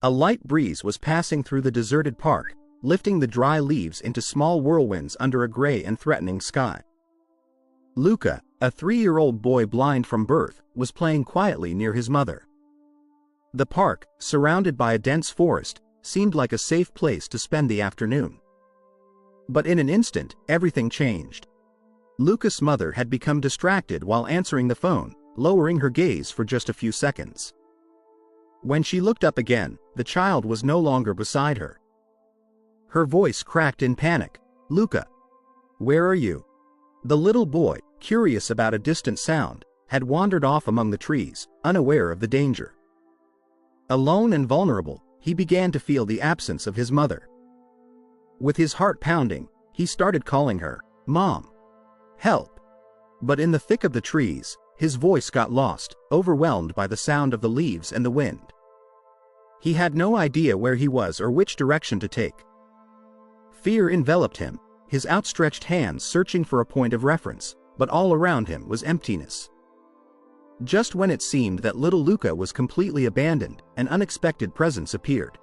A light breeze was passing through the deserted park, lifting the dry leaves into small whirlwinds under a gray and threatening sky. Luca, a 3-year-old boy blind from birth, was playing quietly near his mother. The park, surrounded by a dense forest, seemed like a safe place to spend the afternoon. But in an instant, everything changed. Luca's mother had become distracted while answering the phone, lowering her gaze for just a few seconds. When she looked up again, the child was no longer beside her. Her voice cracked in panic. "Luca, where are you?" The little boy, curious about a distant sound, had wandered off among the trees, unaware of the danger. Alone and vulnerable, he began to feel the absence of his mother. With his heart pounding, he started calling her, "Mom! Help!" But in the thick of the trees, his voice got lost, overwhelmed by the sound of the leaves and the wind. He had no idea where he was or which direction to take. Fear enveloped him, his outstretched hands searching for a point of reference, but all around him was emptiness. Just when it seemed that little Luca was completely abandoned, an unexpected presence appeared.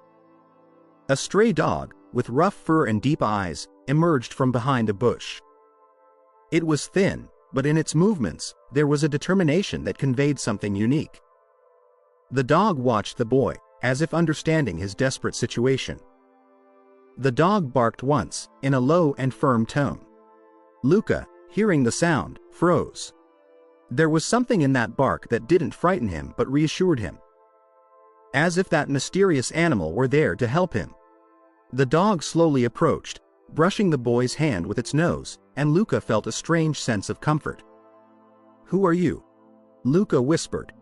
A stray dog, with rough fur and deep eyes, emerged from behind a bush. It was thin, but in its movements, there was a determination that conveyed something unique. The dog watched the boy, as if understanding his desperate situation. The dog barked once, in a low and firm tone. Luca, hearing the sound, froze. There was something in that bark that didn't frighten him but reassured him. As if that mysterious animal were there to help him. The dog slowly approached, brushing the boy's hand with its nose, and Luca felt a strange sense of comfort. "Who are you?" Luca whispered.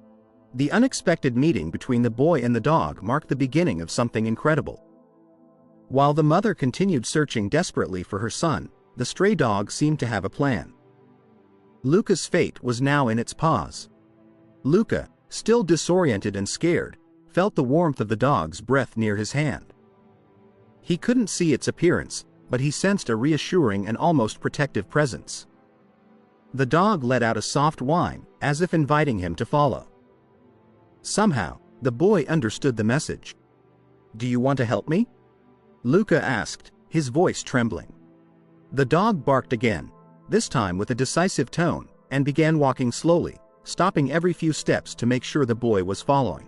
The unexpected meeting between the boy and the dog marked the beginning of something incredible. While the mother continued searching desperately for her son, the stray dog seemed to have a plan. Luca's fate was now in its paws. Luca, still disoriented and scared, felt the warmth of the dog's breath near his hand. He couldn't see its appearance, but he sensed a reassuring and almost protective presence. The dog let out a soft whine, as if inviting him to follow. Somehow, the boy understood the message. "Do you want to help me?" Luca asked, his voice trembling. The dog barked again, this time with a decisive tone, and began walking slowly, stopping every few steps to make sure the boy was following.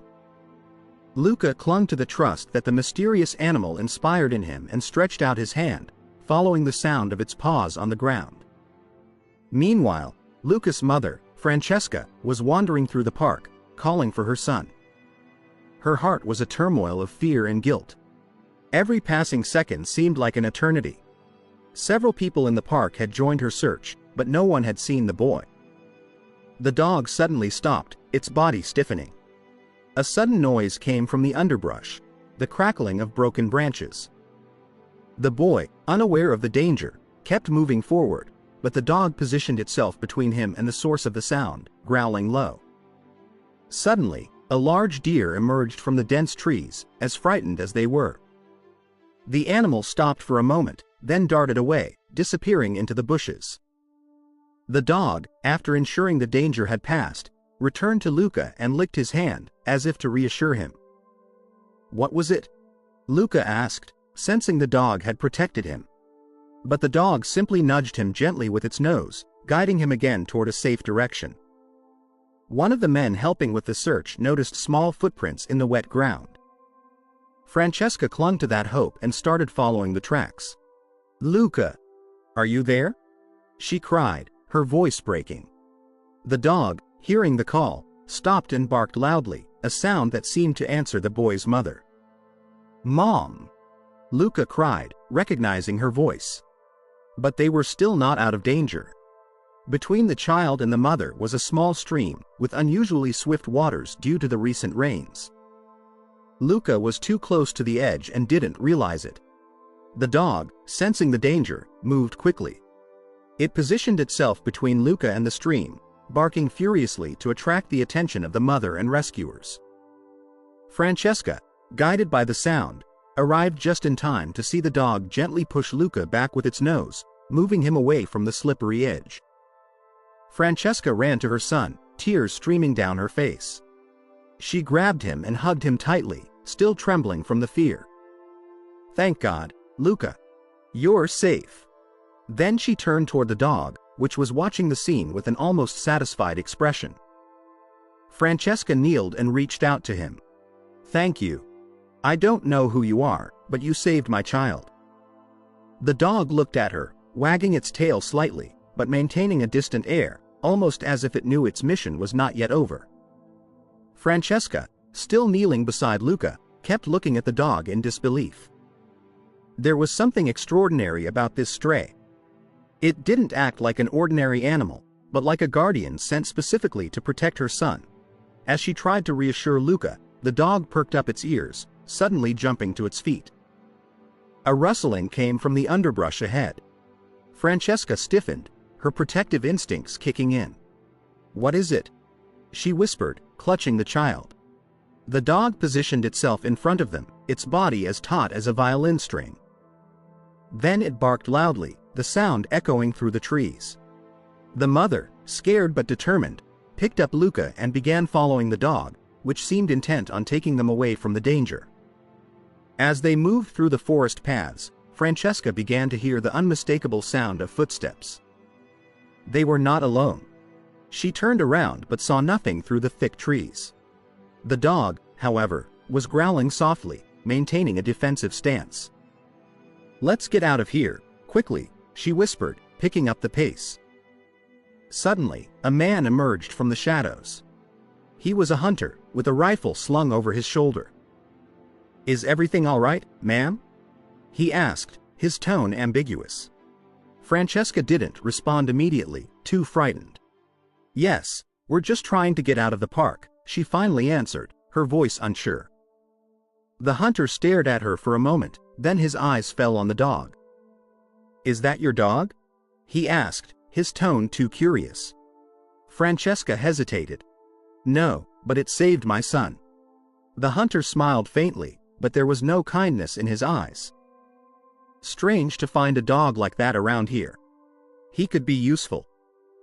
Luca clung to the trust that the mysterious animal inspired in him and stretched out his hand, following the sound of its paws on the ground. Meanwhile, Luca's mother, Francesca, was wandering through the park, calling for her son. Her heart was a turmoil of fear and guilt. Every passing second seemed like an eternity. Several people in the park had joined her search, but no one had seen the boy. The dog suddenly stopped, its body stiffening. A sudden noise came from the underbrush, the crackling of broken branches. The boy, unaware of the danger, kept moving forward, but the dog positioned itself between him and the source of the sound, growling low. Suddenly, a large deer emerged from the dense trees, as frightened as they were. The animal stopped for a moment, then darted away, disappearing into the bushes. The dog, after ensuring the danger had passed, returned to Luca and licked his hand, as if to reassure him. "What was it?" Luca asked, sensing the dog had protected him. But the dog simply nudged him gently with its nose, guiding him again toward a safe direction. One of the men helping with the search noticed small footprints in the wet ground. Francesca clung to that hope and started following the tracks. "Luca, are you there?" she cried, her voice breaking. The dog, hearing the call, stopped and barked loudly, a sound that seemed to answer the boy's mother. "Mom!" Luca cried, recognizing her voice. But they were still not out of danger. Between the child and the mother was a small stream, with unusually swift waters due to the recent rains. Luca was too close to the edge and didn't realize it. The dog, sensing the danger, moved quickly. It positioned itself between Luca and the stream, barking furiously to attract the attention of the mother and rescuers. Francesca, guided by the sound, arrived just in time to see the dog gently push Luca back with its nose, moving him away from the slippery edge. Francesca ran to her son, tears streaming down her face. She grabbed him and hugged him tightly, still trembling from the fear. "Thank God, Luca. You're safe." Then she turned toward the dog, which was watching the scene with an almost satisfied expression. Francesca kneeled and reached out to him. "Thank you. I don't know who you are, but you saved my child." The dog looked at her, wagging its tail slightly, but maintaining a distant air, almost as if it knew its mission was not yet over. Francesca, still kneeling beside Luca, kept looking at the dog in disbelief. There was something extraordinary about this stray. It didn't act like an ordinary animal, but like a guardian sent specifically to protect her son. As she tried to reassure Luca, the dog perked up its ears, suddenly jumping to its feet. A rustling came from the underbrush ahead. Francesca stiffened, her protective instincts kicking in. "What is it?" she whispered, clutching the child. The dog positioned itself in front of them, its body as taut as a violin string. Then it barked loudly, the sound echoing through the trees. The mother, scared but determined, picked up Luca and began following the dog, which seemed intent on taking them away from the danger. As they moved through the forest paths, Francesca began to hear the unmistakable sound of footsteps. They were not alone. She turned around but saw nothing through the thick trees. The dog, however, was growling softly, maintaining a defensive stance. "Let's get out of here, quickly," she whispered, picking up the pace. Suddenly, a man emerged from the shadows. He was a hunter, with a rifle slung over his shoulder. "Is everything all right, ma'am?" he asked, his tone ambiguous. Francesca didn't respond immediately, too frightened. "Yes, we're just trying to get out of the park," she finally answered, her voice unsure. The hunter stared at her for a moment, then his eyes fell on the dog. "Is that your dog?" he asked, his tone too curious. Francesca hesitated. "No, but it saved my son." The hunter smiled faintly, but there was no kindness in his eyes. "Strange to find a dog like that around here. He could be useful."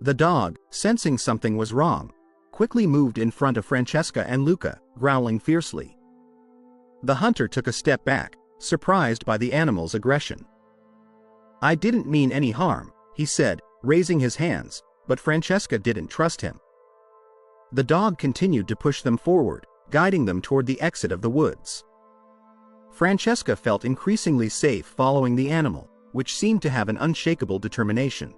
The dog, sensing something was wrong, quickly moved in front of Francesca and Luca, growling fiercely. The hunter took a step back, surprised by the animal's aggression. "I didn't mean any harm," he said, raising his hands, but Francesca didn't trust him. The dog continued to push them forward, guiding them toward the exit of the woods. Francesca felt increasingly safe following the animal, which seemed to have an unshakable determination.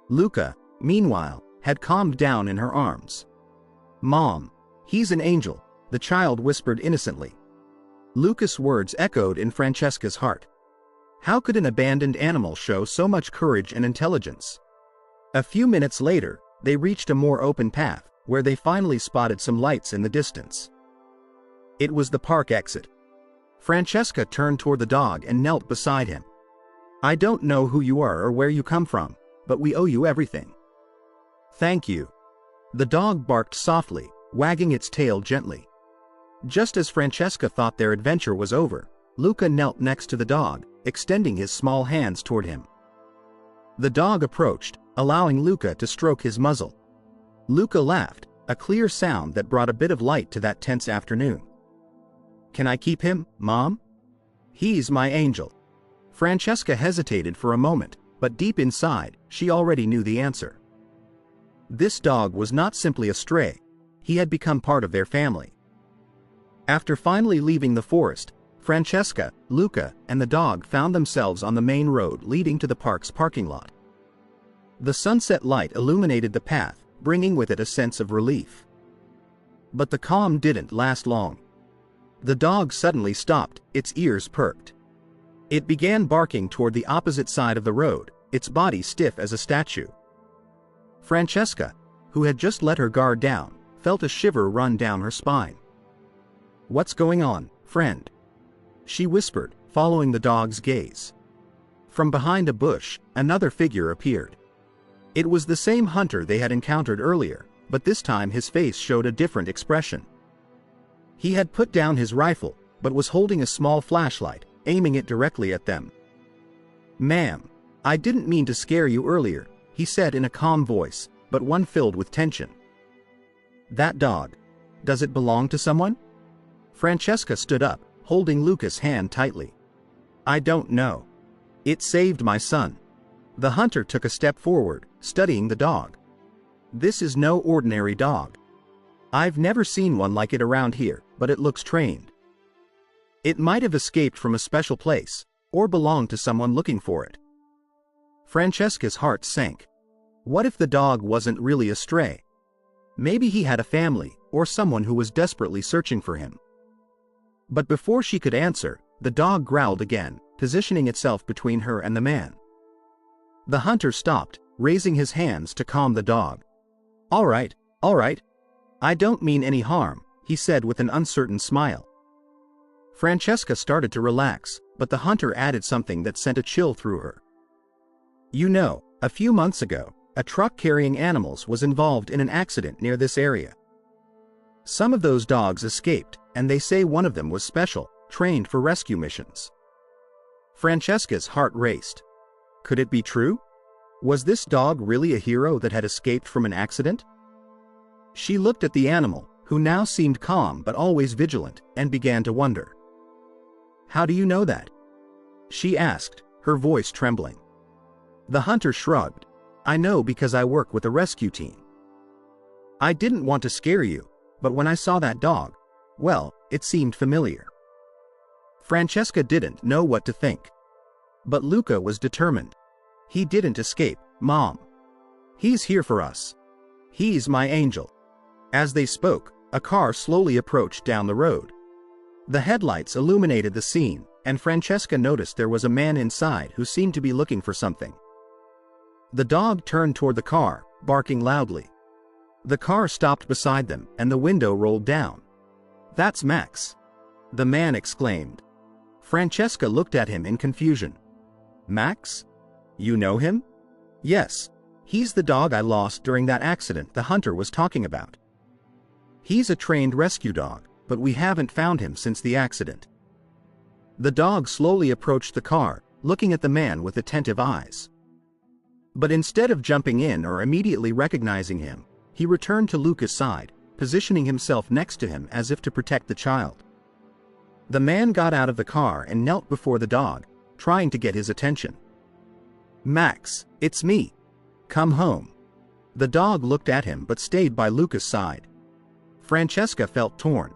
Luca, meanwhile, had calmed down in her arms. "Mom, he's an angel," the child whispered innocently. Luca's words echoed in Francesca's heart. How could an abandoned animal show so much courage and intelligence? A few minutes later, they reached a more open path, where they finally spotted some lights in the distance. It was the park exit. Francesca turned toward the dog and knelt beside him. "I don't know who you are or where you come from, but we owe you everything." "Thank you." The dog barked softly, wagging its tail gently. Just as Francesca thought their adventure was over, Luca knelt next to the dog, extending his small hands toward him. The dog approached, allowing Luca to stroke his muzzle. Luca laughed, a clear sound that brought a bit of light to that tense afternoon. "Can I keep him, Mom?" "He's my angel." Francesca hesitated for a moment, but deep inside, she already knew the answer. This dog was not simply a stray. He had become part of their family. After finally leaving the forest, Francesca, Luca, and the dog found themselves on the main road leading to the park's parking lot. The sunset light illuminated the path, bringing with it a sense of relief. But the calm didn't last long. The dog suddenly stopped, its ears perked. It began barking toward the opposite side of the road, its body stiff as a statue. Francesca, who had just let her guard down, felt a shiver run down her spine. "What's going on, friend?" she whispered, following the dog's gaze. From behind a bush, another figure appeared. It was the same hunter they had encountered earlier, but this time his face showed a different expression. He had put down his rifle, but was holding a small flashlight, aiming it directly at them. "Ma'am, I didn't mean to scare you earlier," he said in a calm voice, but one filled with tension. "That dog, does it belong to someone?" Francesca stood up, holding Luca's hand tightly. I don't know. It saved my son. The hunter took a step forward, studying the dog. This is no ordinary dog. I've never seen one like it around here, but it looks trained. It might have escaped from a special place, or belonged to someone looking for it. Francesca's heart sank. What if the dog wasn't really a stray? Maybe he had a family, or someone who was desperately searching for him. But before she could answer, the dog growled again, positioning itself between her and the man. The hunter stopped, raising his hands to calm the dog. All right. I don't mean any harm, he said with an uncertain smile. Francesca started to relax, but the hunter added something that sent a chill through her. You know, a few months ago, a truck carrying animals was involved in an accident near this area. Some of those dogs escaped, and they say one of them was special, trained for rescue missions. Francesca's heart raced. Could it be true? Was this dog really a hero that had escaped from an accident? She looked at the animal, who now seemed calm but always vigilant, and began to wonder. How do you know that? She asked, her voice trembling. The hunter shrugged. I know because I work with a rescue team. I didn't want to scare you, but when I saw that dog, well, it seemed familiar. Francesca didn't know what to think. But Luca was determined. He didn't escape, Mom. He's here for us. He's my angel. As they spoke, a car slowly approached down the road. The headlights illuminated the scene, and Francesca noticed there was a man inside who seemed to be looking for something. The dog turned toward the car, barking loudly. The car stopped beside them, and the window rolled down. That's Max, the man exclaimed. Francesca looked at him in confusion. Max? You know him? Yes. He's the dog I lost during that accident the hunter was talking about. He's a trained rescue dog, but we haven't found him since the accident. The dog slowly approached the car, looking at the man with attentive eyes. But instead of jumping in or immediately recognizing him, he returned to Luca's side, positioning himself next to him as if to protect the child. The man got out of the car and knelt before the dog, trying to get his attention. Max, it's me. Come home. The dog looked at him but stayed by Luca's side. Francesca felt torn.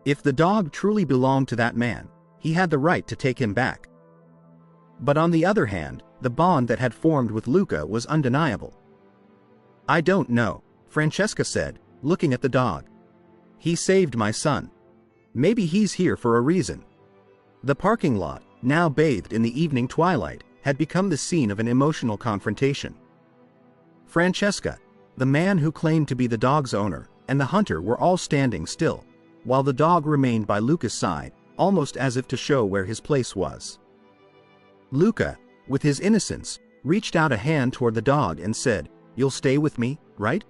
If the dog truly belonged to that man, he had the right to take him back. But on the other hand, the bond that had formed with Luca was undeniable. I don't know, Francesca said, looking at the dog. He saved my son. Maybe he's here for a reason. The parking lot, now bathed in the evening twilight, had become the scene of an emotional confrontation. Francesca, the man who claimed to be the dog's owner, and the hunter were all standing still, while the dog remained by Luca's side, almost as if to show where his place was. Luca, with his innocence, reached out a hand toward the dog and said, You'll stay with me, right?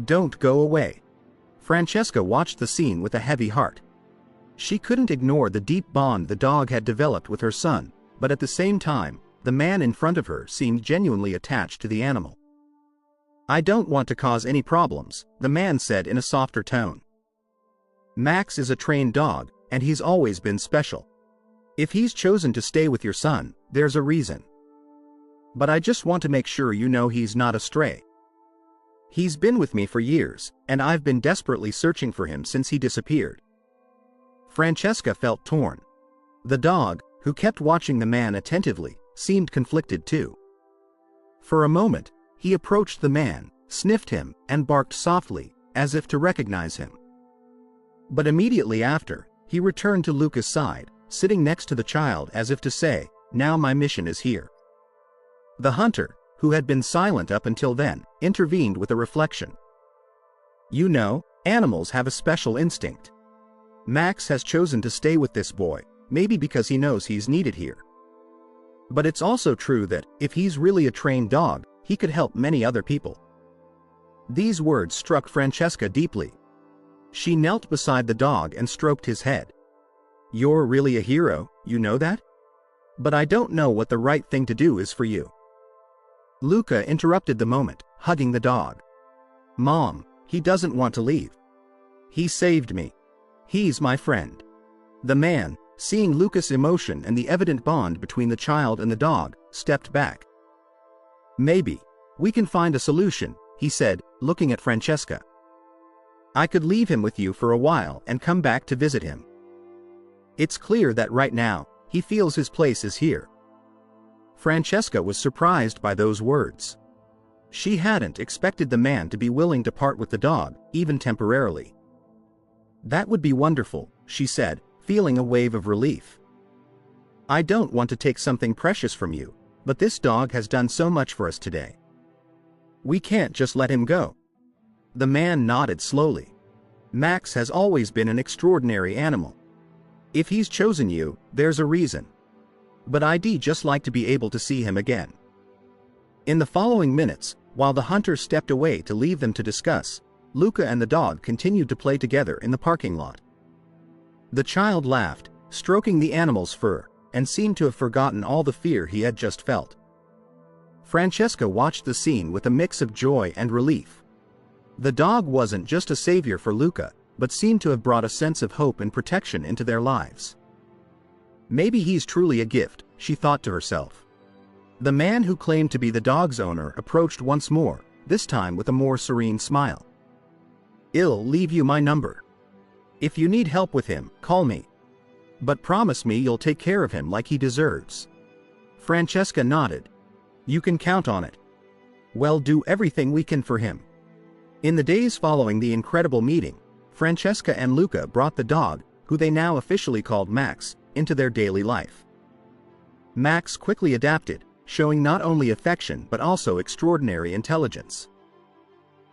Don't go away. Francesca watched the scene with a heavy heart. She couldn't ignore the deep bond the dog had developed with her son, but at the same time, the man in front of her seemed genuinely attached to the animal. I don't want to cause any problems, the man said in a softer tone. Max is a trained dog, and he's always been special. If he's chosen to stay with your son, there's a reason. But I just want to make sure you know he's not a stray. He's been with me for years, and I've been desperately searching for him since he disappeared. Francesca felt torn. The dog, who kept watching the man attentively, seemed conflicted too. For a moment, he approached the man, sniffed him, and barked softly, as if to recognize him. But immediately after, he returned to Luca's side, sitting next to the child as if to say, Now my mission is here. The hunter, who had been silent up until then, intervened with a reflection. You know, animals have a special instinct. Max has chosen to stay with this boy, maybe because he knows he's needed here. But it's also true that, if he's really a trained dog, he could help many other people. These words struck Francesca deeply. She knelt beside the dog and stroked his head. You're really a hero, you know that? But I don't know what the right thing to do is for you. Luca interrupted the moment, hugging the dog. Mom, he doesn't want to leave. He saved me. He's my friend." The man, seeing Luca's emotion and the evident bond between the child and the dog, stepped back. "Maybe we can find a solution," he said, looking at Francesca. "I could leave him with you for a while and come back to visit him. It's clear that right now, he feels his place is here." Francesca was surprised by those words. She hadn't expected the man to be willing to part with the dog, even temporarily. "That would be wonderful," she said, feeling a wave of relief. "I don't want to take something precious from you, but this dog has done so much for us today. We can't just let him go." The man nodded slowly. "Max has always been an extraordinary animal. If he's chosen you, there's a reason. But I'd just like to be able to see him again." In the following minutes, while the hunter stepped away to leave them to discuss, Luca and the dog continued to play together in the parking lot. The child laughed, stroking the animal's fur, and seemed to have forgotten all the fear he had just felt. Francesca watched the scene with a mix of joy and relief. The dog wasn't just a savior for Luca, but seemed to have brought a sense of hope and protection into their lives. "Maybe he's truly a gift," she thought to herself. The man who claimed to be the dog's owner approached once more, this time with a more serene smile. "I'll leave you my number. If you need help with him, call me. But promise me you'll take care of him like he deserves." Francesca nodded. "You can count on it. We'll do everything we can for him." In the days following the incredible meeting, Francesca and Luca brought the dog, who they now officially called Max, into their daily life. Max quickly adapted, showing not only affection but also extraordinary intelligence.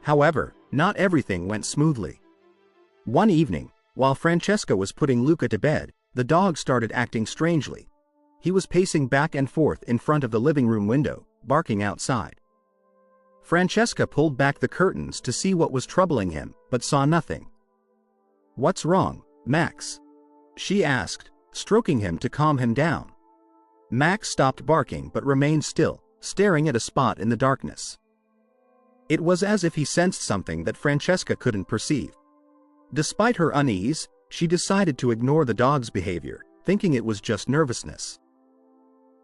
However, not everything went smoothly. One evening, while Francesca was putting Luca to bed, the dog started acting strangely. He was pacing back and forth in front of the living room window, barking outside. Francesca pulled back the curtains to see what was troubling him, but saw nothing. "What's wrong, Max?" she asked, stroking him to calm him down. Max stopped barking but remained still, staring at a spot in the darkness. It was as if he sensed something that Francesca couldn't perceive. Despite her unease, she decided to ignore the dog's behavior, thinking it was just nervousness.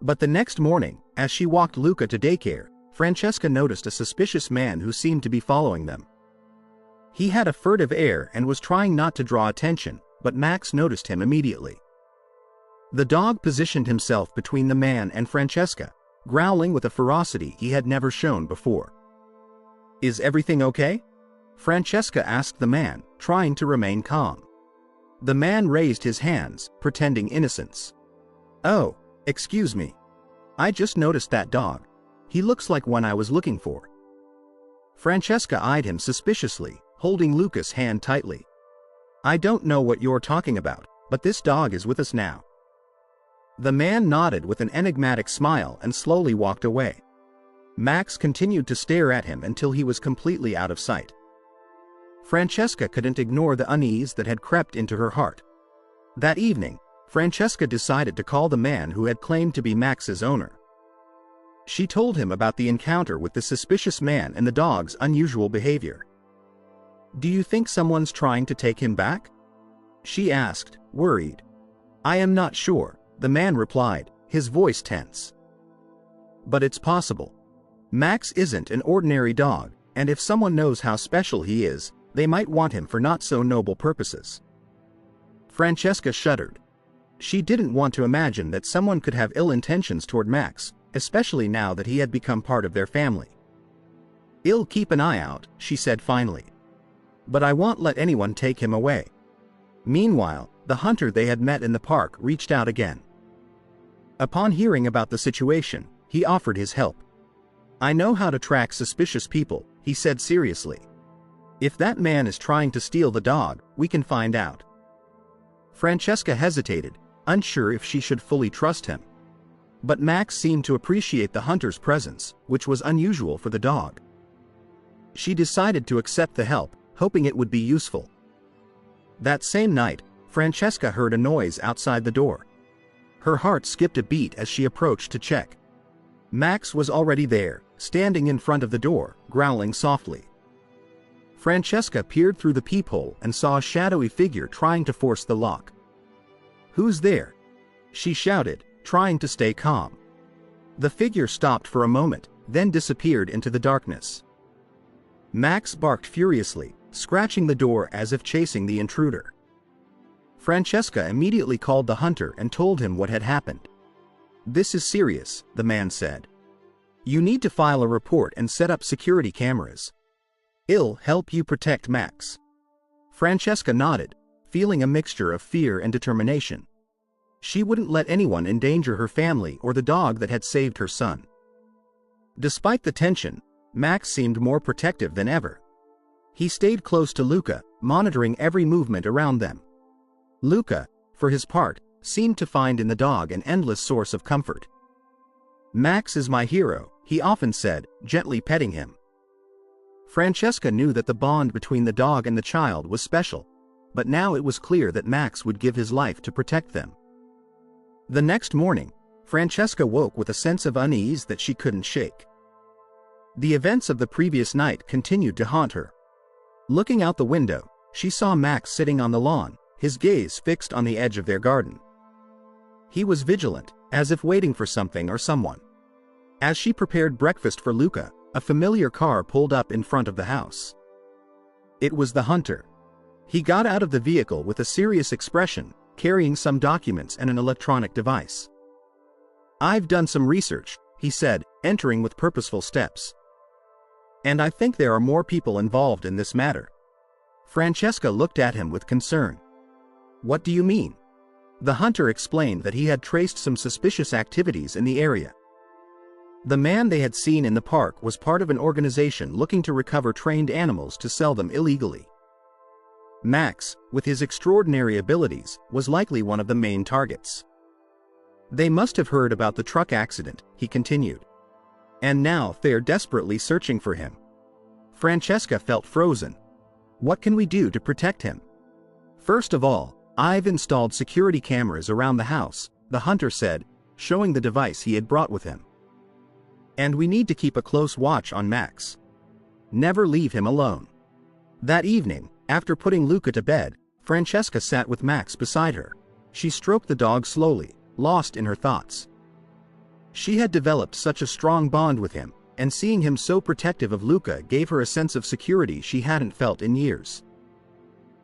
But the next morning, as she walked Luca to daycare, Francesca noticed a suspicious man who seemed to be following them. He had a furtive air and was trying not to draw attention, but Max noticed him immediately. The dog positioned himself between the man and Francesca, growling with a ferocity he had never shown before. "Is everything okay?" Francesca asked the man, trying to remain calm. The man raised his hands, pretending innocence. "Oh, excuse me. I just noticed that dog. He looks like one I was looking for." Francesca eyed him suspiciously, holding Luca's hand tightly. "I don't know what you're talking about, but this dog is with us now." The man nodded with an enigmatic smile and slowly walked away. Max continued to stare at him until he was completely out of sight. Francesca couldn't ignore the unease that had crept into her heart. That evening, Francesca decided to call the man who had claimed to be Max's owner. She told him about the encounter with the suspicious man and the dog's unusual behavior. "Do you think someone's trying to take him back?" she asked, worried. "I am not sure," the man replied, his voice tense. "But it's possible. Max isn't an ordinary dog, and if someone knows how special he is, they might want him for not so noble purposes." Francesca shuddered. She didn't want to imagine that someone could have ill intentions toward Max, especially now that he had become part of their family. "I'll keep an eye out," she said finally. "But I won't let anyone take him away." Meanwhile, the hunter they had met in the park reached out again. Upon hearing about the situation, he offered his help. "I know how to track suspicious people," he said seriously. "If that man is trying to steal the dog, we can find out." Francesca hesitated, unsure if she should fully trust him. But Max seemed to appreciate the hunter's presence, which was unusual for the dog. She decided to accept the help, hoping it would be useful. That same night, Francesca heard a noise outside the door. Her heart skipped a beat as she approached to check. Max was already there, standing in front of the door, growling softly. Francesca peered through the peephole and saw a shadowy figure trying to force the lock. "Who's there?" she shouted, trying to stay calm. The figure stopped for a moment, then disappeared into the darkness. Max barked furiously, scratching the door as if chasing the intruder. Francesca immediately called the hunter and told him what had happened. "This is serious," the man said. "You need to file a report and set up security cameras. I'll help you protect Max." Francesca nodded, feeling a mixture of fear and determination. She wouldn't let anyone endanger her family or the dog that had saved her son. Despite the tension, Max seemed more protective than ever. He stayed close to Luca, monitoring every movement around them. Luca, for his part, seemed to find in the dog an endless source of comfort. "Max is my hero," he often said, gently petting him. Francesca knew that the bond between the dog and the child was special, but now it was clear that Max would give his life to protect them. The next morning, Francesca woke with a sense of unease that she couldn't shake. The events of the previous night continued to haunt her. Looking out the window, she saw Max sitting on the lawn, his gaze fixed on the edge of their garden. He was vigilant, as if waiting for something or someone. As she prepared breakfast for Luca, a familiar car pulled up in front of the house. It was the hunter. He got out of the vehicle with a serious expression, carrying some documents and an electronic device. "I've done some research," he said, entering with purposeful steps. "And I think there are more people involved in this matter." Francesca looked at him with concern. "What do you mean?" The hunter explained that he had traced some suspicious activities in the area. The man they had seen in the park was part of an organization looking to recover trained animals to sell them illegally. Max, with his extraordinary abilities, was likely one of the main targets. "They must have heard about the truck accident," he continued. "And now they are desperately searching for him." Francesca felt frozen. "What can we do to protect him?" "First of all, I've installed security cameras around the house," the hunter said, showing the device he had brought with him. "And we need to keep a close watch on Max. Never leave him alone." That evening, after putting Luca to bed, Francesca sat with Max beside her. She stroked the dog slowly, lost in her thoughts. She had developed such a strong bond with him, and seeing him so protective of Luca gave her a sense of security she hadn't felt in years.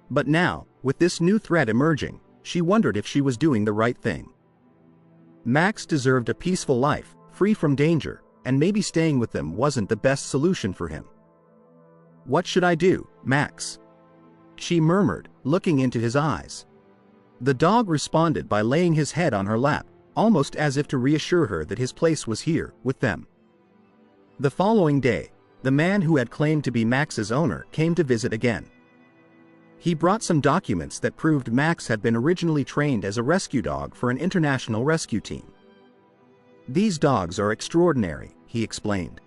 But now, with this new threat emerging, she wondered if she was doing the right thing. Max deserved a peaceful life, free from danger, and maybe staying with them wasn't the best solution for him. "What should I do, Max?" she murmured, looking into his eyes. The dog responded by laying his head on her lap, almost as if to reassure her that his place was here, with them. The following day, the man who had claimed to be Max's owner came to visit again. He brought some documents that proved Max had been originally trained as a rescue dog for an international rescue team. "These dogs are extraordinary," he explained.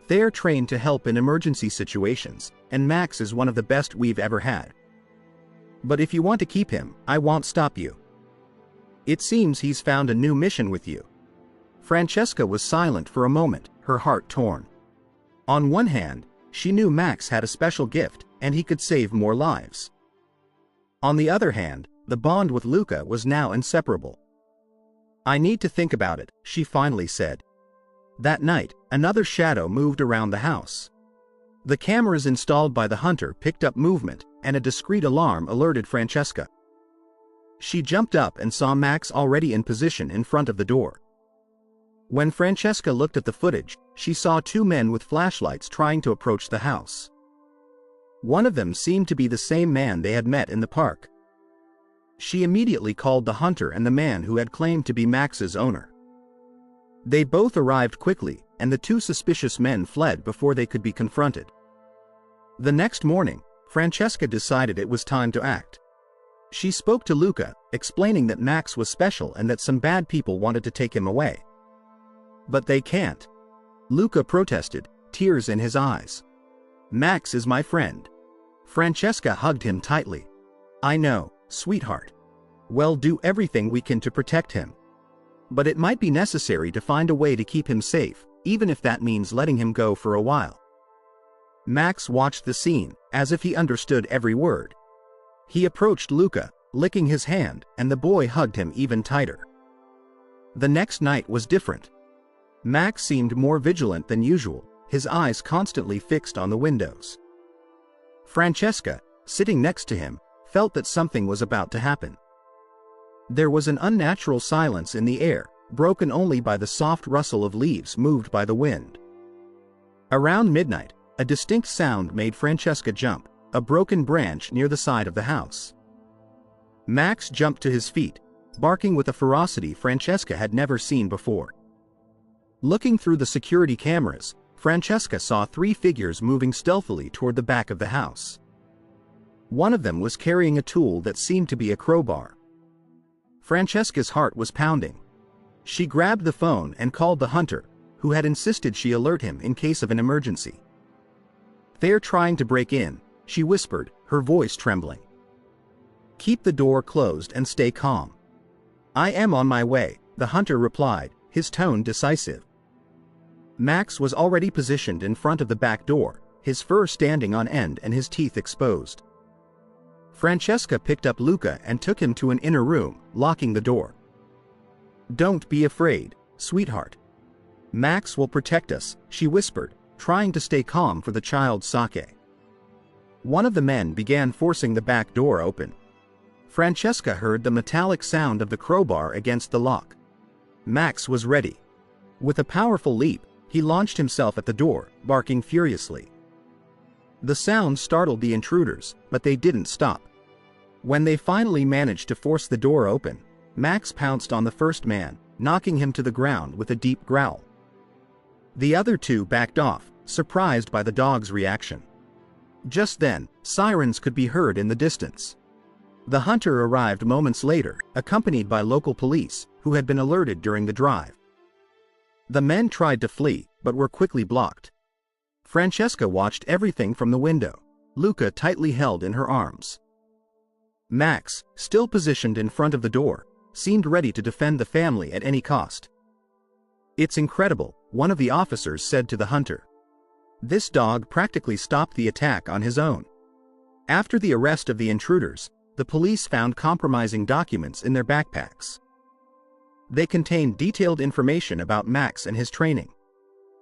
"They're trained to help in emergency situations, and Max is one of the best we've ever had. But if you want to keep him, I won't stop you. It seems he's found a new mission with you." Francesca was silent for a moment, her heart torn. On one hand, she knew Max had a special gift, and he could save more lives. On the other hand, the bond with Luca was now inseparable. "I need to think about it," she finally said. That night, another shadow moved around the house. The cameras installed by the hunter picked up movement, and a discreet alarm alerted Francesca. She jumped up and saw Max already in position in front of the door. When Francesca looked at the footage, she saw two men with flashlights trying to approach the house. One of them seemed to be the same man they had met in the park. She immediately called the hunter and the man who had claimed to be Max's owner. They both arrived quickly, and the two suspicious men fled before they could be confronted. The next morning, Francesca decided it was time to act. She spoke to Luca, explaining that Max was special and that some bad people wanted to take him away. "But they can't," Luca protested, tears in his eyes. "Max is my friend." Francesca hugged him tightly. "I know, sweetheart. We'll do everything we can to protect him. But it might be necessary to find a way to keep him safe, even if that means letting him go for a while." Max watched the scene, as if he understood every word. He approached Luca, licking his hand, and the boy hugged him even tighter. The next night was different. Max seemed more vigilant than usual, his eyes constantly fixed on the windows. Francesca, sitting next to him, felt that something was about to happen. There was an unnatural silence in the air, broken only by the soft rustle of leaves moved by the wind. Around midnight, a distinct sound made Francesca jump, a broken branch near the side of the house. Max jumped to his feet, barking with a ferocity Francesca had never seen before. Looking through the security cameras, Francesca saw 3 figures moving stealthily toward the back of the house. One of them was carrying a tool that seemed to be a crowbar. Francesca's heart was pounding. She grabbed the phone and called the hunter, who had insisted she alert him in case of an emergency. "They're trying to break in," she whispered, her voice trembling. "Keep the door closed and stay calm." "I am on my way," the hunter replied, his tone decisive. Max was already positioned in front of the back door, his fur standing on end and his teeth exposed. Francesca picked up Luca and took him to an inner room, locking the door. "Don't be afraid, sweetheart. Max will protect us," she whispered, trying to stay calm for the child's sake. One of the men began forcing the back door open. Francesca heard the metallic sound of the crowbar against the lock. Max was ready. With a powerful leap, he launched himself at the door, barking furiously. The sound startled the intruders, but they didn't stop. When they finally managed to force the door open, Max pounced on the first man, knocking him to the ground with a deep growl. The other 2 backed off, surprised by the dog's reaction. Just then, sirens could be heard in the distance. The hunter arrived moments later, accompanied by local police, who had been alerted during the drive. The men tried to flee, but were quickly blocked. Francesca watched everything from the window, Luca tightly held in her arms. Max, still positioned in front of the door, seemed ready to defend the family at any cost. "It's incredible," one of the officers said to the hunter. "This dog practically stopped the attack on his own." After the arrest of the intruders, the police found compromising documents in their backpacks. They contained detailed information about Max and his training.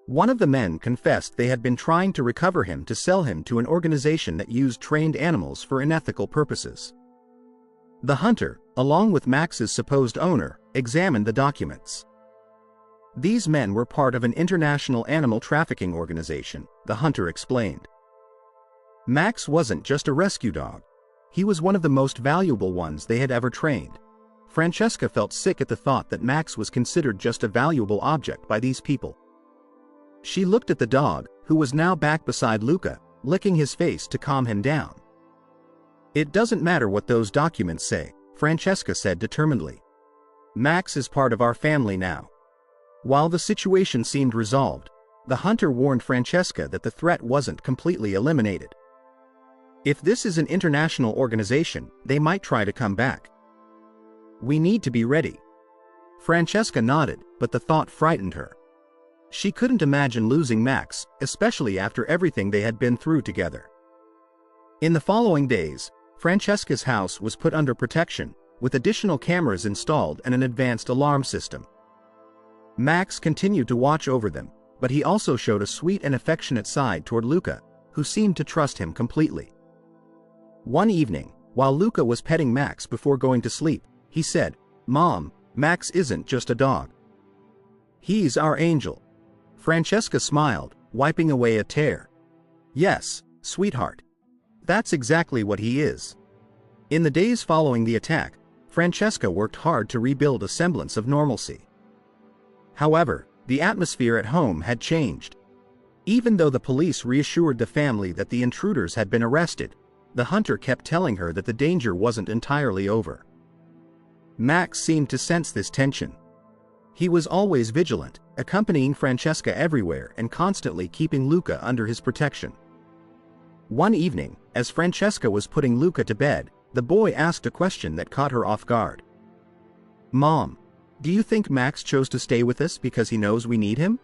One of the men confessed they had been trying to recover him to sell him to an organization that used trained animals for unethical purposes. The hunter, along with Max's supposed owner, examined the documents. These men were part of an international animal trafficking organization, the hunter explained. Max wasn't just a rescue dog. He was one of the most valuable ones they had ever trained. Francesca felt sick at the thought that Max was considered just a valuable object by these people. She looked at the dog, who was now back beside Luca, licking his face to calm him down. "It doesn't matter what those documents say," Francesca said determinedly. "Max is part of our family now." While the situation seemed resolved, the hunter warned Francesca that the threat wasn't completely eliminated. "If this is an international organization, they might try to come back. We need to be ready." Francesca nodded, but the thought frightened her. She couldn't imagine losing Max, especially after everything they had been through together. In the following days, Francesca's house was put under protection, with additional cameras installed and an advanced alarm system. Max continued to watch over them, but he also showed a sweet and affectionate side toward Luca, who seemed to trust him completely. One evening, while Luca was petting Max before going to sleep, he said, "Mom, Max isn't just a dog. He's our angel." Francesca smiled, wiping away a tear. "Yes, sweetheart. That's exactly what he is." In the days following the attack, Francesca worked hard to rebuild a semblance of normalcy. However, the atmosphere at home had changed. Even though the police reassured the family that the intruders had been arrested, the hunter kept telling her that the danger wasn't entirely over. Max seemed to sense this tension. He was always vigilant, accompanying Francesca everywhere and constantly keeping Luca under his protection. One evening, as Francesca was putting Luca to bed, the boy asked a question that caught her off guard. "Mom, do you think Max chose to stay with us because he knows we need him?"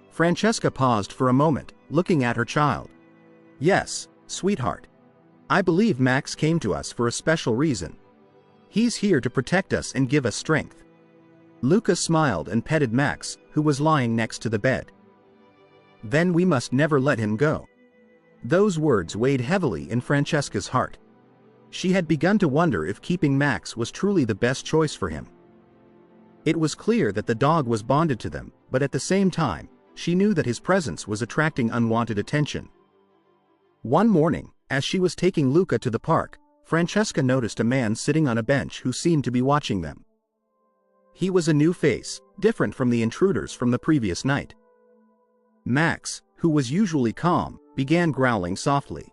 Francesca paused for a moment, looking at her child, Yes, sweetheart. I believe Max came to us for a special reason. He's here to protect us and give us strength. Luca smiled and petted Max, who was lying next to the bed. Then we must never let him go. Those words weighed heavily in Francesca's heart. She had begun to wonder if keeping Max was truly the best choice for him. It was clear that the dog was bonded to them, but at the same time, she knew that his presence was attracting unwanted attention. One morning, as she was taking Luca to the park, Francesca noticed a man sitting on a bench who seemed to be watching them. He was a new face, different from the intruders from the previous night. Max, who was usually calm, began growling softly.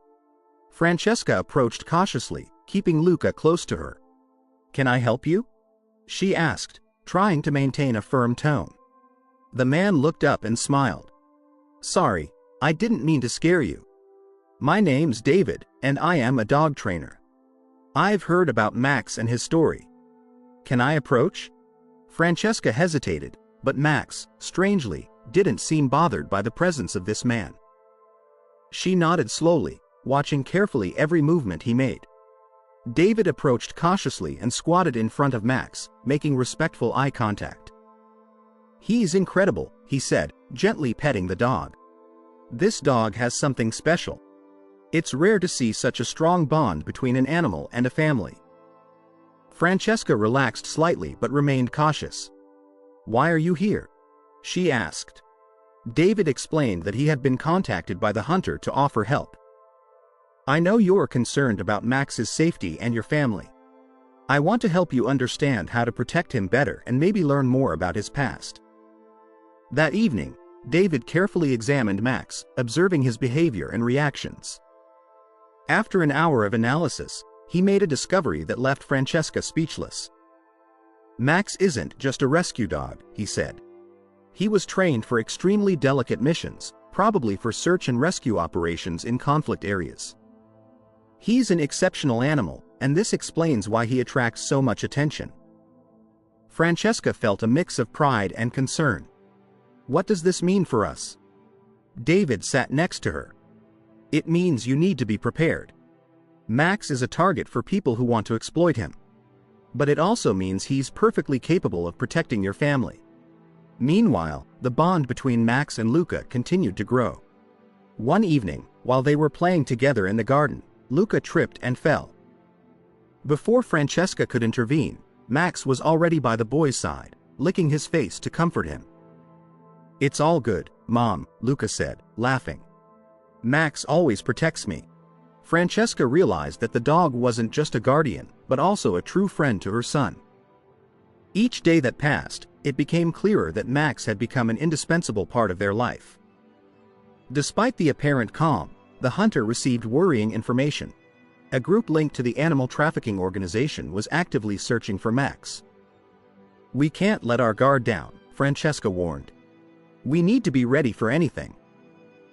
Francesca approached cautiously, keeping Luca close to her. "Can I help you?" she asked, trying to maintain a firm tone. The man looked up and smiled. "Sorry, I didn't mean to scare you. My name's David, and I am a dog trainer. I've heard about Max and his story. Can I approach?" Francesca hesitated, but Max, strangely, didn't seem bothered by the presence of this man. She nodded slowly, watching carefully every movement he made. David approached cautiously and squatted in front of Max, making respectful eye contact. "He's incredible," he said, gently petting the dog. "This dog has something special. It's rare to see such a strong bond between an animal and a family." Francesca relaxed slightly but remained cautious. "Why are you here?" she asked. David explained that he had been contacted by the hunter to offer help. "I know you're concerned about Max's safety and your family. I want to help you understand how to protect him better and maybe learn more about his past." That evening, David carefully examined Max, observing his behavior and reactions. After an hour of analysis, he made a discovery that left Francesca speechless. "Max isn't just a rescue dog," he said. "He was trained for extremely delicate missions, probably for search and rescue operations in conflict areas. He's an exceptional animal, and this explains why he attracts so much attention." Francesca felt a mix of pride and concern. "What does this mean for us?" David sat next to her. "It means you need to be prepared. Max is a target for people who want to exploit him. But it also means he's perfectly capable of protecting your family." Meanwhile, the bond between Max and Luca continued to grow. One evening, while they were playing together in the garden, Luca tripped and fell. Before Francesca could intervene, Max was already by the boy's side, licking his face to comfort him. "It's all good, Mom," Luca said, laughing. "Max always protects me." Francesca realized that the dog wasn't just a guardian, but also a true friend to her son. Each day that passed, it became clearer that Max had become an indispensable part of their life. Despite the apparent calm, the hunter received worrying information. A group linked to the animal trafficking organization was actively searching for Max. "We can't let our guard down," Francesca warned. "We need to be ready for anything."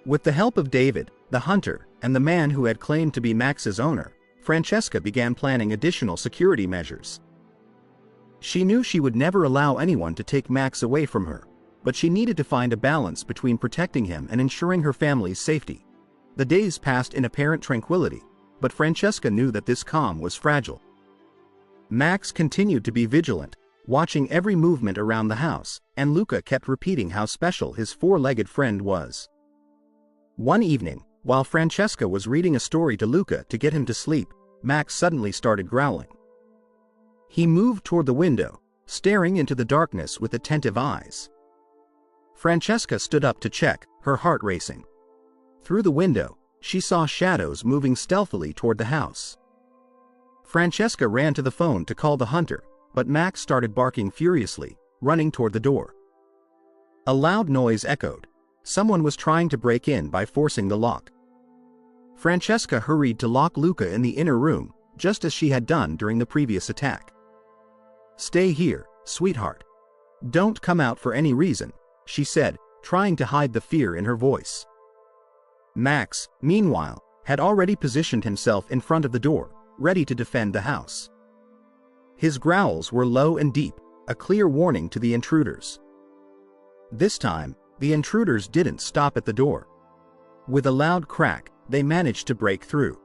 With the help of David, the hunter, and the man who had claimed to be Max's owner, Francesca began planning additional security measures. She knew she would never allow anyone to take Max away from her, but she needed to find a balance between protecting him and ensuring her family's safety. The days passed in apparent tranquility, but Francesca knew that this calm was fragile. Max continued to be vigilant, watching every movement around the house, and Luca kept repeating how special his four-legged friend was. One evening, while Francesca was reading a story to Luca to get him to sleep, Max suddenly started growling. He moved toward the window, staring into the darkness with attentive eyes. Francesca stood up to check, her heart racing. Through the window, she saw shadows moving stealthily toward the house. Francesca ran to the phone to call the hunter, but Max started barking furiously, running toward the door. A loud noise echoed. Someone was trying to break in by forcing the lock. Francesca hurried to lock Luca in the inner room, just as she had done during the previous attack. "Stay here, sweetheart. Don't come out for any reason," she said, trying to hide the fear in her voice. Max, meanwhile, had already positioned himself in front of the door, ready to defend the house. His growls were low and deep, a clear warning to the intruders. This time, the intruders didn't stop at the door. With a loud crack, they managed to break through.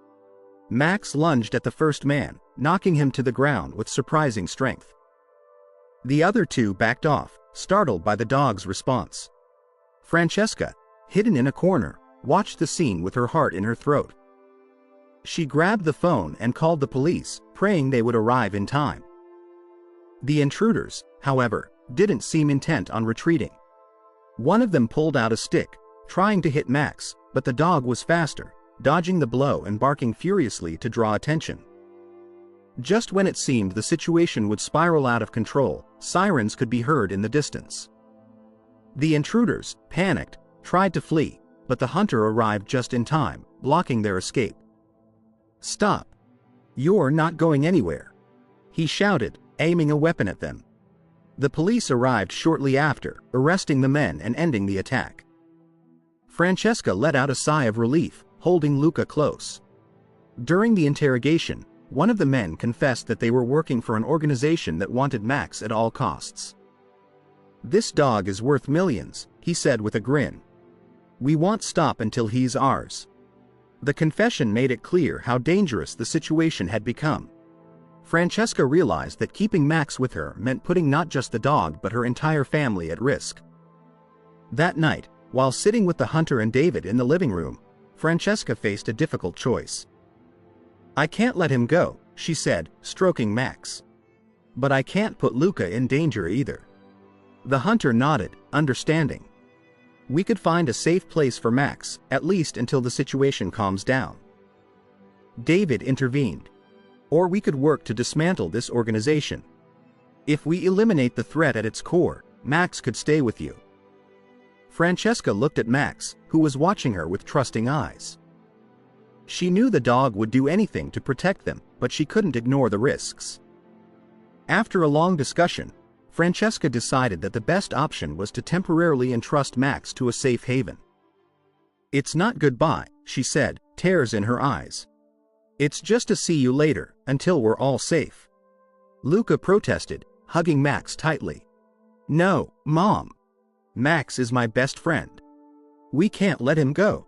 Max lunged at the first man, knocking him to the ground with surprising strength. The other two backed off, startled by the dog's response. Francesca, hidden in a corner, watched the scene with her heart in her throat. She grabbed the phone and called the police, praying they would arrive in time. The intruders, however, didn't seem intent on retreating. One of them pulled out a stick, trying to hit Max, but the dog was faster, dodging the blow and barking furiously to draw attention. Just when it seemed the situation would spiral out of control, sirens could be heard in the distance. The intruders, panicked, tried to flee, but the hunter arrived just in time, blocking their escape. "Stop! You're not going anywhere!" he shouted, aiming a weapon at them. The police arrived shortly after, arresting the men and ending the attack. Francesca let out a sigh of relief, holding Luca close. During the interrogation, one of the men confessed that they were working for an organization that wanted Max at all costs. "This dog is worth millions," he said with a grin. "We won't stop until he's ours." The confession made it clear how dangerous the situation had become. Francesca realized that keeping Max with her meant putting not just the dog but her entire family at risk. That night, while sitting with the hunter and David in the living room, Francesca faced a difficult choice. "I can't let him go," she said, stroking Max. "But I can't put Luca in danger either." The hunter nodded, understanding. "We could find a safe place for Max, at least until the situation calms down." David intervened. "Or we could work to dismantle this organization. If we eliminate the threat at its core, Max could stay with you." Francesca looked at Max, who was watching her with trusting eyes. She knew the dog would do anything to protect them, but she couldn't ignore the risks. After a long discussion, Francesca decided that the best option was to temporarily entrust Max to a safe haven. "It's not goodbye," she said, tears in her eyes. "It's just a see you later, until we're all safe." Luca protested, hugging Max tightly. "No, Mom. Max is my best friend. We can't let him go."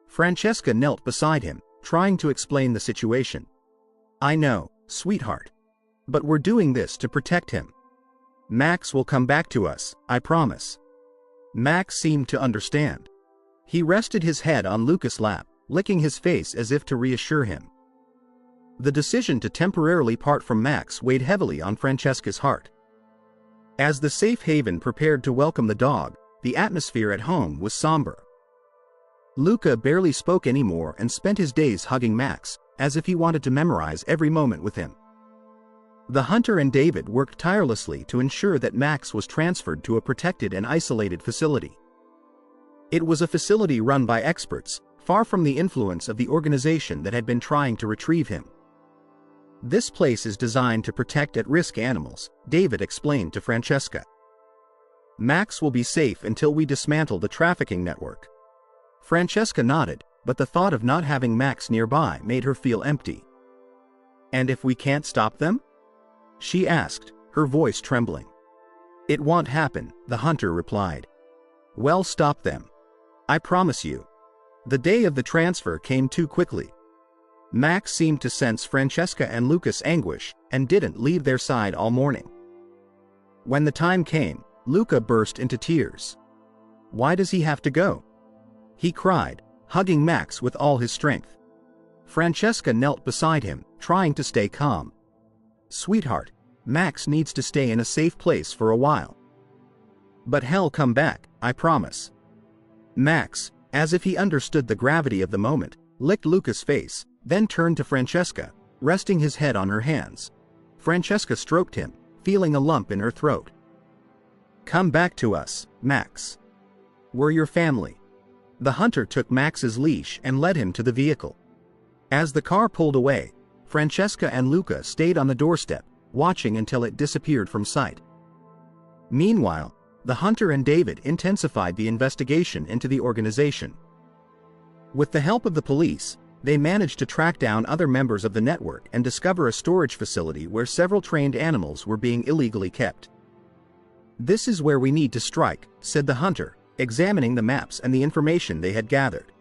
Francesca knelt beside him, trying to explain the situation. "I know, sweetheart. But we're doing this to protect him. Max will come back to us, I promise." Max seemed to understand. He rested his head on Luca's lap, licking his face as if to reassure him. The decision to temporarily part from Max weighed heavily on Francesca's heart. As the safe haven prepared to welcome the dog, the atmosphere at home was somber. Luca barely spoke anymore and spent his days hugging Max, as if he wanted to memorize every moment with him. The hunter and David worked tirelessly to ensure that Max was transferred to a protected and isolated facility. It was a facility run by experts, far from the influence of the organization that had been trying to retrieve him. "This place is designed to protect at-risk animals," David explained to Francesca. "Max will be safe until we dismantle the trafficking network." Francesca nodded, but the thought of not having Max nearby made her feel empty. "And if we can't stop them?" she asked, her voice trembling. "It won't happen," the hunter replied. "We'll stop them. I promise you." The day of the transfer came too quickly. Max seemed to sense Francesca and Luca's anguish, and didn't leave their side all morning. When the time came, Luca burst into tears. "Why does he have to go?" he cried, hugging Max with all his strength. Francesca knelt beside him, trying to stay calm. "Sweetheart, Max needs to stay in a safe place for a while. But he'll come back, I promise." Max, as if he understood the gravity of the moment, licked Luca's face, then turned to Francesca, resting his head on her hands. Francesca stroked him, feeling a lump in her throat. "Come back to us, Max. We're your family." The hunter took Max's leash and led him to the vehicle. As the car pulled away, Francesca and Luca stayed on the doorstep, watching until it disappeared from sight. Meanwhile, the hunter and David intensified the investigation into the organization. With the help of the police, they managed to track down other members of the network and discover a storage facility where several trained animals were being illegally kept. "This is where we need to strike," said the hunter, examining the maps and the information they had gathered.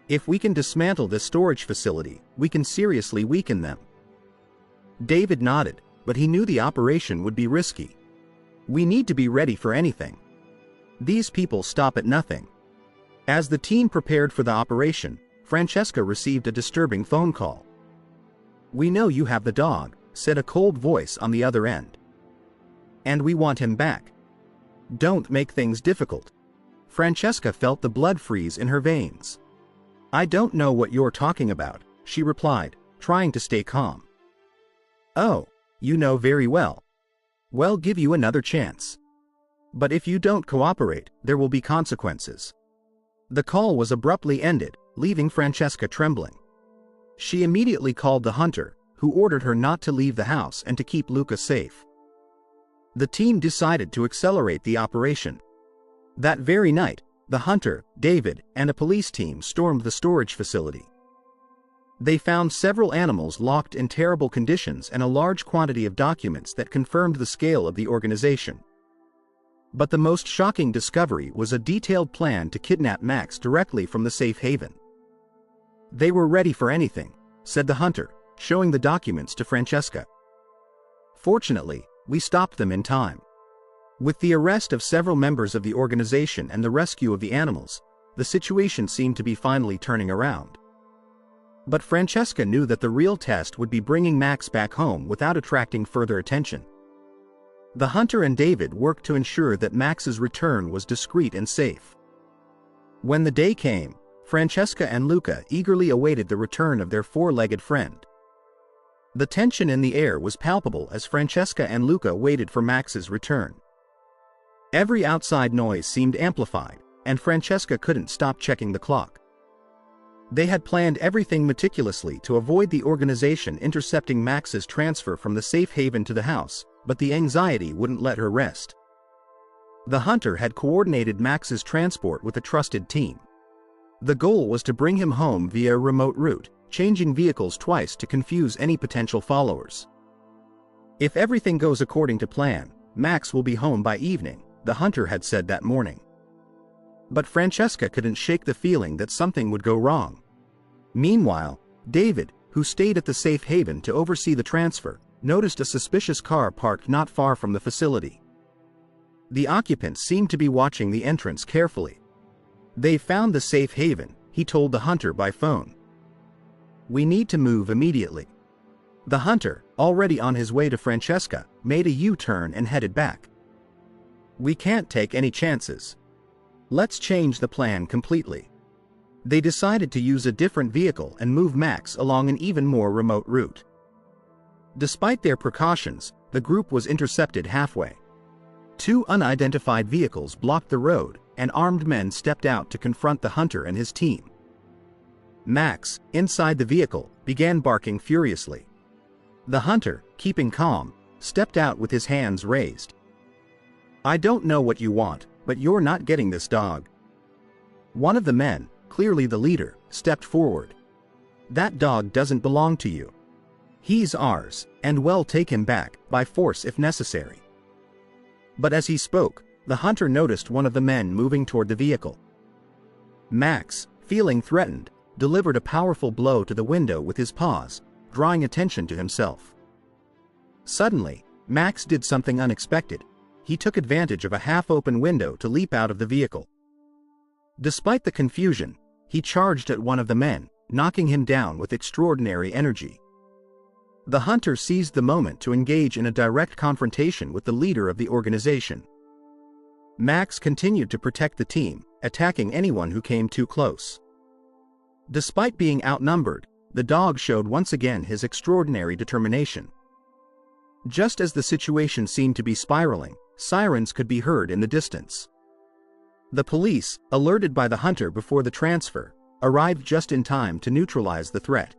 If we can dismantle this storage facility, we can seriously weaken them. David nodded, but he knew the operation would be risky. We need to be ready for anything. These people stop at nothing. As the team prepared for the operation, Francesca received a disturbing phone call. "We know you have the dog," said a cold voice on the other end. "And we want him back. Don't make things difficult." Francesca felt the blood freeze in her veins. "I don't know what you're talking about," she replied, trying to stay calm. "Oh, you know very well. Well, give you another chance. But if you don't cooperate, there will be consequences." The call was abruptly ended, leaving Francesca trembling. She immediately called the hunter, who ordered her not to leave the house and to keep Luca safe. The team decided to accelerate the operation. That very night, the hunter, David, and a police team stormed the storage facility. They found several animals locked in terrible conditions and a large quantity of documents that confirmed the scale of the organization. But the most shocking discovery was a detailed plan to kidnap Max directly from the safe haven. "They were ready for anything," said the hunter, showing the documents to Francesca. "Fortunately, we stopped them in time." With the arrest of several members of the organization and the rescue of the animals, the situation seemed to be finally turning around. But Francesca knew that the real test would be bringing Max back home without attracting further attention. The hunter and David worked to ensure that Max's return was discreet and safe. When the day came, Francesca and Luca eagerly awaited the return of their four-legged friend. The tension in the air was palpable as Francesca and Luca waited for Max's return. Every outside noise seemed amplified, and Francesca couldn't stop checking the clock. They had planned everything meticulously to avoid the organization intercepting Max's transfer from the safe haven to the house, but the anxiety wouldn't let her rest. The hunter had coordinated Max's transport with a trusted team. The goal was to bring him home via a remote route, changing vehicles twice to confuse any potential followers. "If everything goes according to plan, Max will be home by evening," the hunter had said that morning. But Francesca couldn't shake the feeling that something would go wrong. Meanwhile, David, who stayed at the safe haven to oversee the transfer, noticed a suspicious car parked not far from the facility. The occupants seemed to be watching the entrance carefully. "They found the safe haven," he told the hunter by phone. "We need to move immediately." The hunter, already on his way to Francesca, made a U-turn and headed back. "We can't take any chances. Let's change the plan completely." They decided to use a different vehicle and move Max along an even more remote route. Despite their precautions, the group was intercepted halfway. Two unidentified vehicles blocked the road, and armed men stepped out to confront the hunter and his team. Max, inside the vehicle, began barking furiously. The hunter, keeping calm, stepped out with his hands raised. "I don't know what you want, but you're not getting this dog." One of the men, clearly the leader, stepped forward. "That dog doesn't belong to you. He's ours, and we'll take him back, by force if necessary." But as he spoke, the hunter noticed one of the men moving toward the vehicle. Max, feeling threatened, delivered a powerful blow to the window with his paws, drawing attention to himself. Suddenly, Max did something unexpected. He took advantage of a half-open window to leap out of the vehicle. Despite the confusion, he charged at one of the men, knocking him down with extraordinary energy. The hunter seized the moment to engage in a direct confrontation with the leader of the organization. Max continued to protect the team, attacking anyone who came too close. Despite being outnumbered, the dog showed once again his extraordinary determination. Just as the situation seemed to be spiraling, sirens could be heard in the distance. The police, alerted by the hunter before the transfer, arrived just in time to neutralize the threat.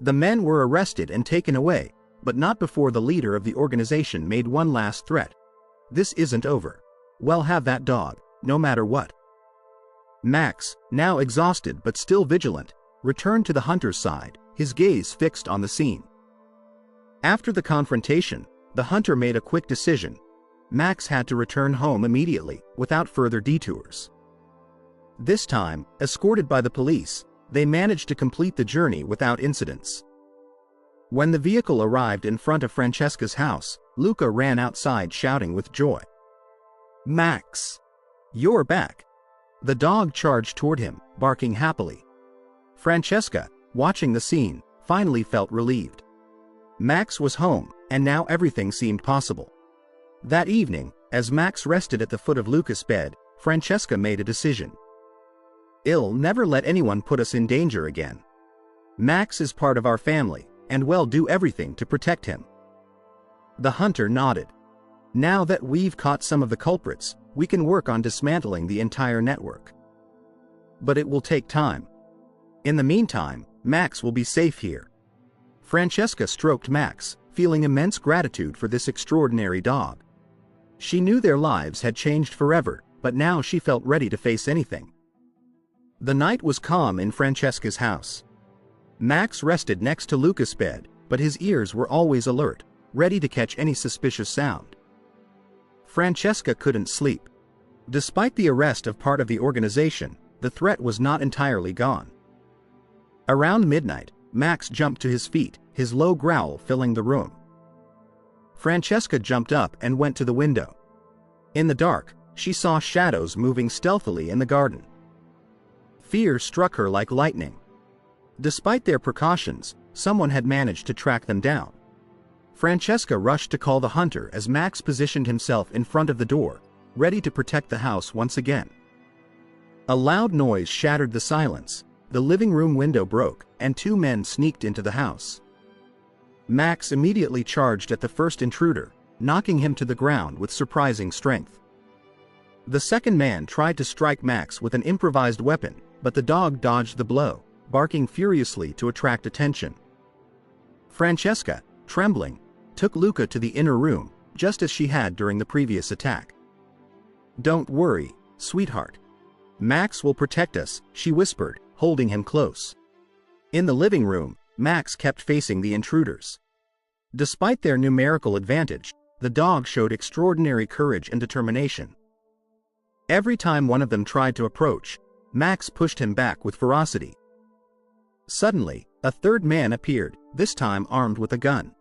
The men were arrested and taken away, but not before the leader of the organization made one last threat. "This isn't over. We'll have that dog, no matter what." Max, now exhausted but still vigilant, returned to the hunter's side, his gaze fixed on the scene. After the confrontation, the hunter made a quick decision. Max had to return home immediately, without further detours. This time, escorted by the police, they managed to complete the journey without incidents. When the vehicle arrived in front of Francesca's house, Luca ran outside shouting with joy. "Max! You're back!" The dog charged toward him, barking happily. Francesca, watching the scene, finally felt relieved. Max was home, and now everything seemed possible. That evening, as Max rested at the foot of Luca's bed, Francesca made a decision. "I'll never let anyone put us in danger again. Max is part of our family, and we'll do everything to protect him." The hunter nodded. "Now that we've caught some of the culprits, we can work on dismantling the entire network. But it will take time. In the meantime, Max will be safe here." Francesca stroked Max, feeling immense gratitude for this extraordinary dog. She knew their lives had changed forever, but now she felt ready to face anything. The night was calm in Francesca's house. Max rested next to Luca's bed, but his ears were always alert, ready to catch any suspicious sound. Francesca couldn't sleep. Despite the arrest of part of the organization, the threat was not entirely gone. Around midnight, Max jumped to his feet, his low growl filling the room. Francesca jumped up and went to the window. In the dark, she saw shadows moving stealthily in the garden. Fear struck her like lightning. Despite their precautions, someone had managed to track them down. Francesca rushed to call the hunter as Max positioned himself in front of the door, ready to protect the house once again. A loud noise shattered the silence, the living room window broke, and two men sneaked into the house. Max immediately charged at the first intruder, knocking him to the ground with surprising strength. The second man tried to strike Max with an improvised weapon, but the dog dodged the blow, barking furiously to attract attention. Francesca, trembling, took Luca to the inner room, just as she had during the previous attack. "Don't worry, sweetheart. Max will protect us," she whispered, holding him close. In the living room, Max kept facing the intruders. Despite their numerical advantage, the dog showed extraordinary courage and determination. Every time one of them tried to approach, Max pushed him back with ferocity. Suddenly, a third man appeared, this time armed with a gun.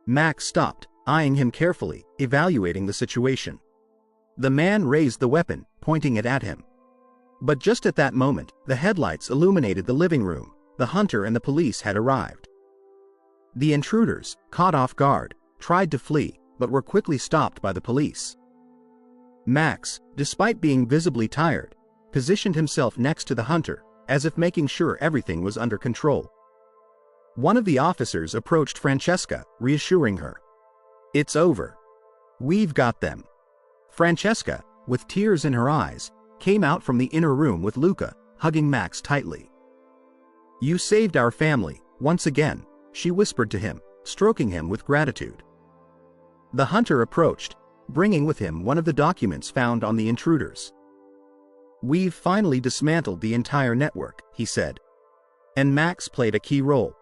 Max stopped, eyeing him carefully, evaluating the situation. The man raised the weapon, pointing it at him. But just at that moment, the headlights illuminated the living room. The hunter and the police had arrived. The intruders, caught off guard, tried to flee, but were quickly stopped by the police. Max, despite being visibly tired, positioned himself next to the hunter, as if making sure everything was under control. One of the officers approached Francesca, reassuring her. "It's over. We've got them." Francesca, with tears in her eyes, came out from the inner room with Luca, hugging Max tightly. "You saved our family, once again," she whispered to him, stroking him with gratitude. The hunter approached, bringing with him one of the documents found on the intruders. "We've finally dismantled the entire network," he said. "And Max played a key role.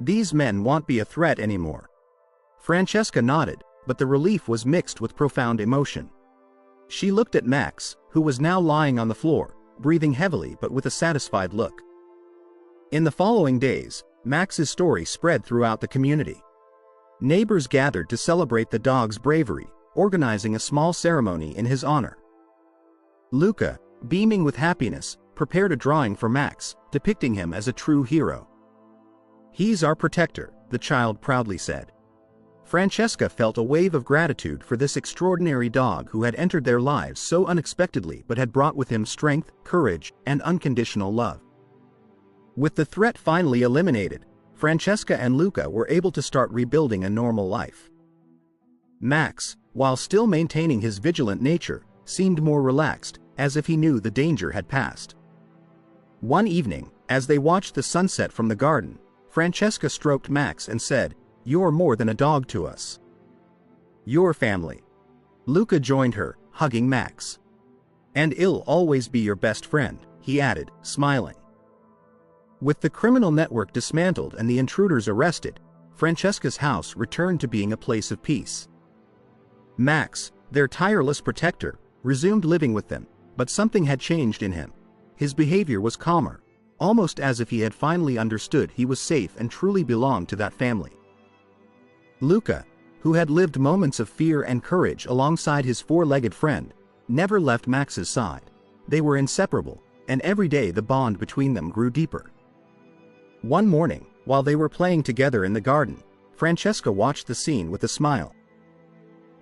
These men won't be a threat anymore." Francesca nodded, but the relief was mixed with profound emotion. She looked at Max, who was now lying on the floor, breathing heavily but with a satisfied look. In the following days, Max's story spread throughout the community. Neighbors gathered to celebrate the dog's bravery, organizing a small ceremony in his honor. Luca, beaming with happiness, prepared a drawing for Max, depicting him as a true hero. "He's our protector," the child proudly said. Francesca felt a wave of gratitude for this extraordinary dog who had entered their lives so unexpectedly but had brought with him strength, courage, and unconditional love. With the threat finally eliminated, Francesca and Luca were able to start rebuilding a normal life. Max, while still maintaining his vigilant nature, seemed more relaxed, as if he knew the danger had passed. One evening, as they watched the sunset from the garden, Francesca stroked Max and said, "You're more than a dog to us. You're family." Luca joined her, hugging Max. "And I'll always be your best friend," he added, smiling. With the criminal network dismantled and the intruders arrested, Francesca's house returned to being a place of peace. Max, their tireless protector, resumed living with them, But something had changed in him. His behavior was calmer, almost as if he had finally understood he was safe and truly belonged to that family. Luca, who had lived moments of fear and courage alongside his four-legged friend, never left Max's side. They were inseparable, and every day the bond between them grew deeper. One morning, while they were playing together in the garden, Francesca watched the scene with a smile.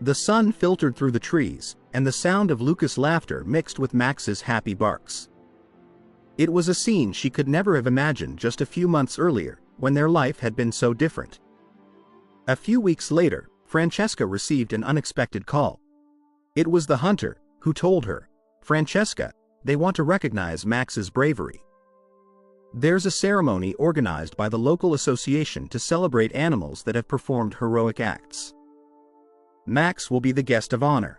The sun filtered through the trees, and the sound of Luca's laughter mixed with Max's happy barks. It was a scene she could never have imagined just a few months earlier, when their life had been so different. A few weeks later, Francesca received an unexpected call. It was the hunter, who told her, "Francesca, they want to recognize Max's bravery. There's a ceremony organized by the local association to celebrate animals that have performed heroic acts. Max will be the guest of honor."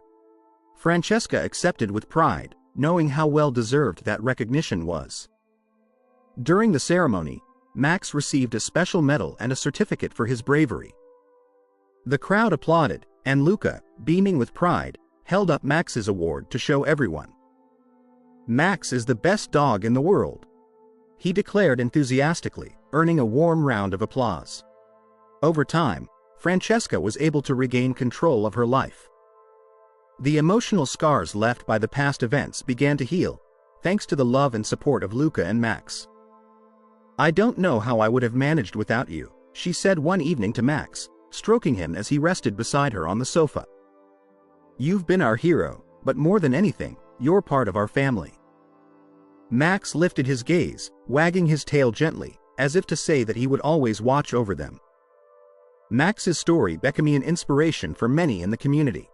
Francesca accepted with pride, knowing how well-deserved that recognition was. During the ceremony, Max received a special medal and a certificate for his bravery. The crowd applauded, and Luca, beaming with pride, held up Max's award to show everyone. "Max is the best dog in the world," he declared enthusiastically, earning a warm round of applause. Over time, Francesca was able to regain control of her life. The emotional scars left by the past events began to heal, thanks to the love and support of Luca and Max. "I don't know how I would have managed without you," she said one evening to Max, stroking him as he rested beside her on the sofa. "You've been our hero, but more than anything, you're part of our family." Max lifted his gaze, wagging his tail gently, as if to say that he would always watch over them. Max's story became an inspiration for many in the community.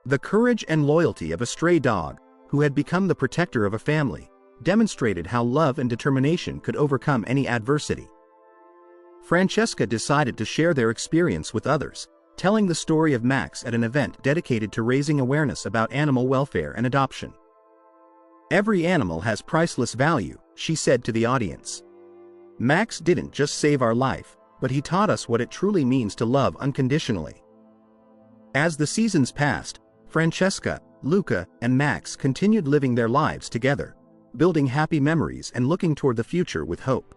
The courage and loyalty of a stray dog, who had become the protector of a family, demonstrated how love and determination could overcome any adversity. Francesca decided to share their experience with others, telling the story of Max at an event dedicated to raising awareness about animal welfare and adoption. "Every animal has priceless value," she said to the audience. "Max didn't just save our life, but he taught us what it truly means to love unconditionally." As the seasons passed, Francesca, Luca, and Max continued living their lives together, building happy memories and looking toward the future with hope.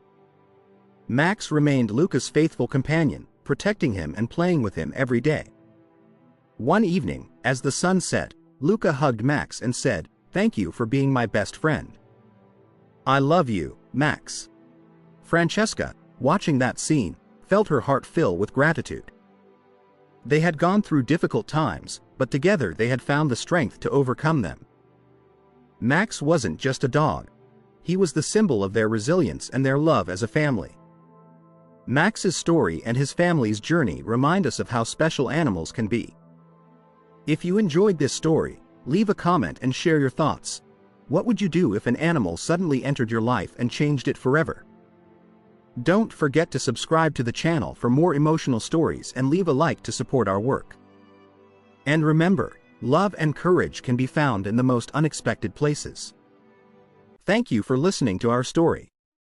Max remained Luca's faithful companion, protecting him and playing with him every day. One evening, as the sun set, Luca hugged Max and said, "Thank you for being my best friend." "I love you, Max." Francesca, watching that scene, felt her heart fill with gratitude. They had gone through difficult times, but together they had found the strength to overcome them. Max wasn't just a dog. He was the symbol of their resilience and their love as a family. Max's story and his family's journey remind us of how special animals can be. If you enjoyed this story, leave a comment and share your thoughts. What would you do if an animal suddenly entered your life and changed it forever? Don't forget to subscribe to the channel for more emotional stories and leave a like to support our work. And remember, love and courage can be found in the most unexpected places. Thank you for listening to our story.